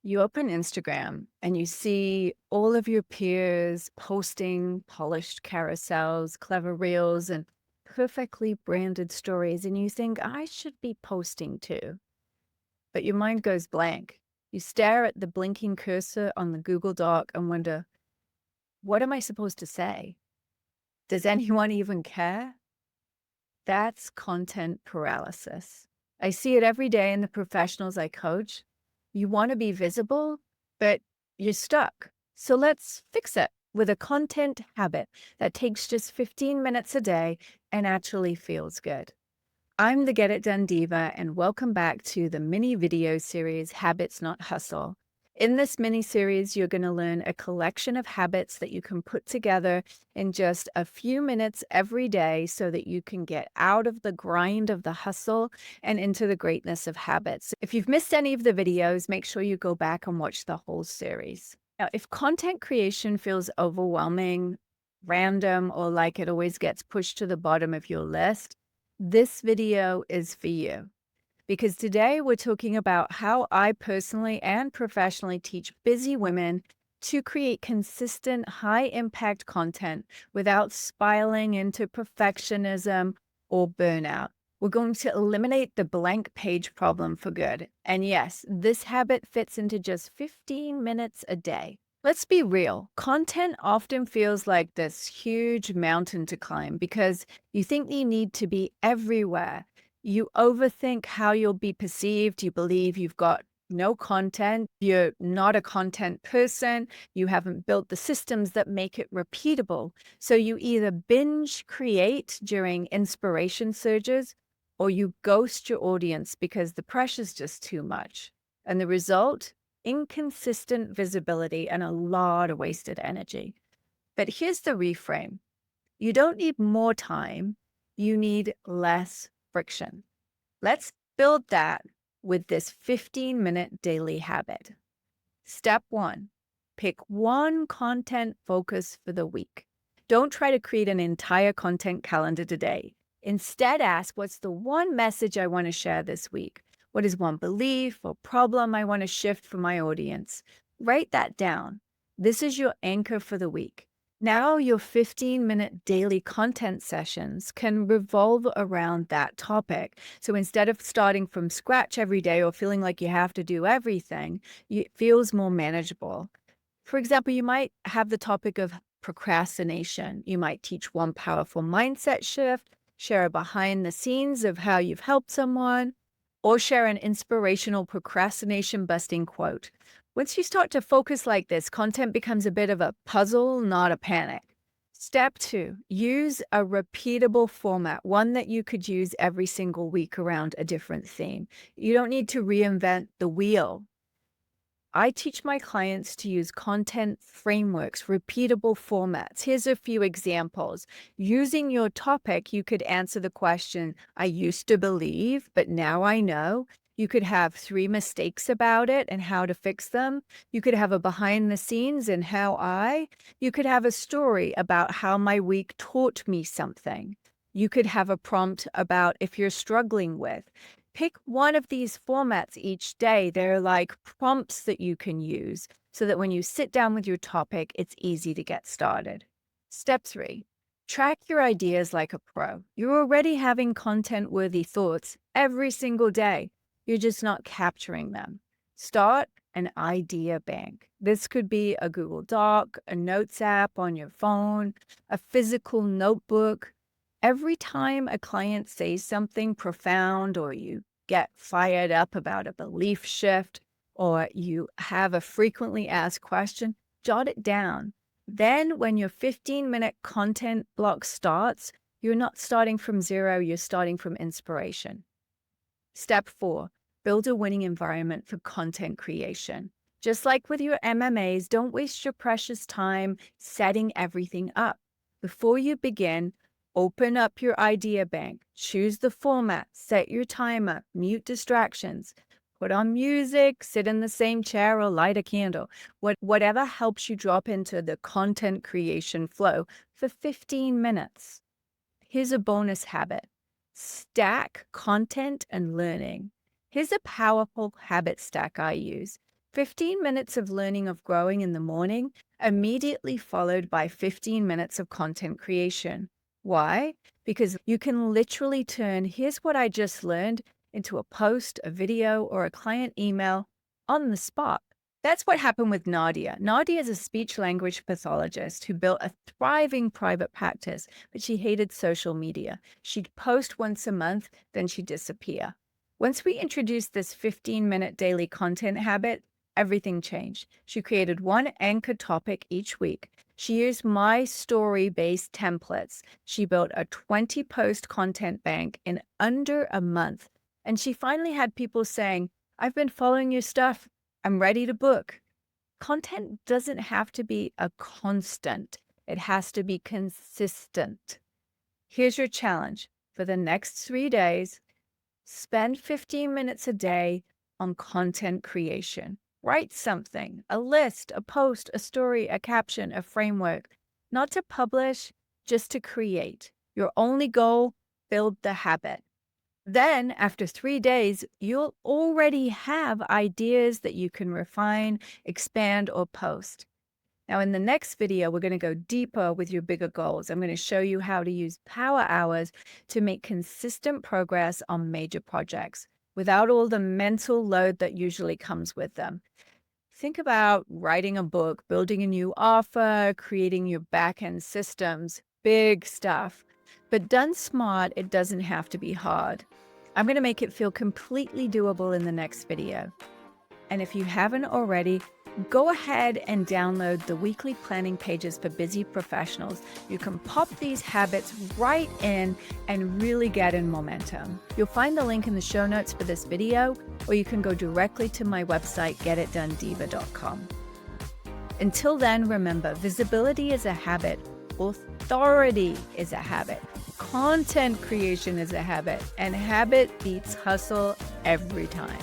You open Instagram and you see all of your peers posting polished carousels, clever reels, and perfectly branded stories, and you think, I should be posting too. But your mind goes blank. You stare at the blinking cursor on the Google Doc and wonder, what am I supposed to say? Does anyone even care? That's content paralysis. I see it every day in the professionals I coach. You want to be visible, but you're stuck. So let's fix it with a content habit that takes just 15 minutes a day and actually feels good. I'm the Get It Done Diva, and welcome back to the mini video series Habits Not Hustle. In this mini series, you're going to learn a collection of habits that you can put together in just a few minutes every day so that you can get out of the grind of the hustle and into the greatness of habits. If you've missed any of the videos, make sure you go back and watch the whole series. Now, if content creation feels overwhelming, random, or like it always gets pushed to the bottom of your list, this video is for you because today we're talking about how I personally and professionally teach busy women to create consistent, high impact content without spiraling into perfectionism or burnout. We're going to eliminate the blank page problem for good. And yes, this habit fits into just 15 minutes a day. Let's be real. Content often feels like this huge mountain to climb because you think you need to be everywhere. You overthink how you'll be perceived. You believe you've got no content. You're not a content person. You haven't built the systems that make it repeatable. So you either binge create during inspiration surges or you ghost your audience because the pressure's just too much. And the result? Inconsistent visibility and a lot of wasted energy. But here's the reframe. You don't need more time. You need less friction. Let's build that with this 15-minute daily habit. Step one, pick one content focus for the week. Don't try to create an entire content calendar today. Instead, ask, what's the one message I want to share this week? What is one belief or problem I want to shift for my audience? Write that down. This is your anchor for the week. Now your 15-minute daily content sessions can revolve around that topic. So instead of starting from scratch every day or feeling like you have to do everything, it feels more manageable. For example, you might have the topic of procrastination. You might teach one powerful mindset shift, share a behind the scenes of how you've helped someone, or share an inspirational procrastination busting quote. Once you start to focus like this, content becomes a bit of a puzzle, not a panic. Step two, use a repeatable format, one that you could use every single week around a different theme. You don't need to reinvent the wheel. I teach my clients to use content frameworks, repeatable formats. Here's a few examples. Using your topic, you could answer the question, I used to believe, but now I know. You could have 3 mistakes about it and how to fix them. You could have a behind the scenes and you could have a story about how my week taught me something. You could have a prompt about if you're struggling with. Pick one of these formats each day. They're like prompts that you can use so that when you sit down with your topic, it's easy to get started. Step three, track your ideas like a pro. You're already having content-worthy thoughts every single day. You're just not capturing them. Start an idea bank. This could be a Google Doc, a notes app on your phone, a physical notebook. Every time a client says something profound or you get fired up about a belief shift or you have a frequently asked question, jot it down. Then when your 15-minute content block starts, you're not starting from zero, you're starting from inspiration. Step four, build a winning environment for content creation. Just like with your MMAs, don't waste your precious time setting everything up. Before you begin, open up your idea bank, choose the format, set your timer, mute distractions, put on music, sit in the same chair or light a candle. Whatever helps you drop into the content creation flow for 15 minutes. Here's a bonus habit. Stack content and learning. Here's a powerful habit stack I use. 15 minutes of learning of growing in the morning, immediately followed by 15 minutes of content creation. Why? Because you can literally turn, here's what I just learned, into a post, a video, or a client email on the spot. That's what happened with Nadia. Nadia is a speech language pathologist who built a thriving private practice, but she hated social media. She'd post once a month, then she'd disappear. Once we introduced this 15-minute daily content habit, everything changed. She created one anchor topic each week. She used my story-based templates. She built a 20-post content bank in under a month. And she finally had people saying, I've been following your stuff. I'm ready to book. Content doesn't have to be a constant. It has to be consistent. Here's your challenge. For the next 3 days, spend 15 minutes a day on content creation. Write something, a list, a post, a story, a caption, a framework. Not to publish, just to create. Your only goal, build the habit. Then, after 3 days, you'll already have ideas that you can refine, expand, or post. Now, in the next video, we're going to go deeper with your bigger goals. I'm going to show you how to use power hours to make consistent progress on major projects without all the mental load that usually comes with them. Think about writing a book, building a new offer, creating your back-end systems, big stuff. But done smart, it doesn't have to be hard. I'm going to make it feel completely doable in the next video. And if you haven't already, go ahead and download the weekly planning pages for busy professionals. You can pop these habits right in and really get in momentum. You'll find the link in the show notes for this video, or you can go directly to my website, getitdonediva.com. Until then, remember, visibility is a habit, authority is a habit, content creation is a habit, and habit beats hustle every time.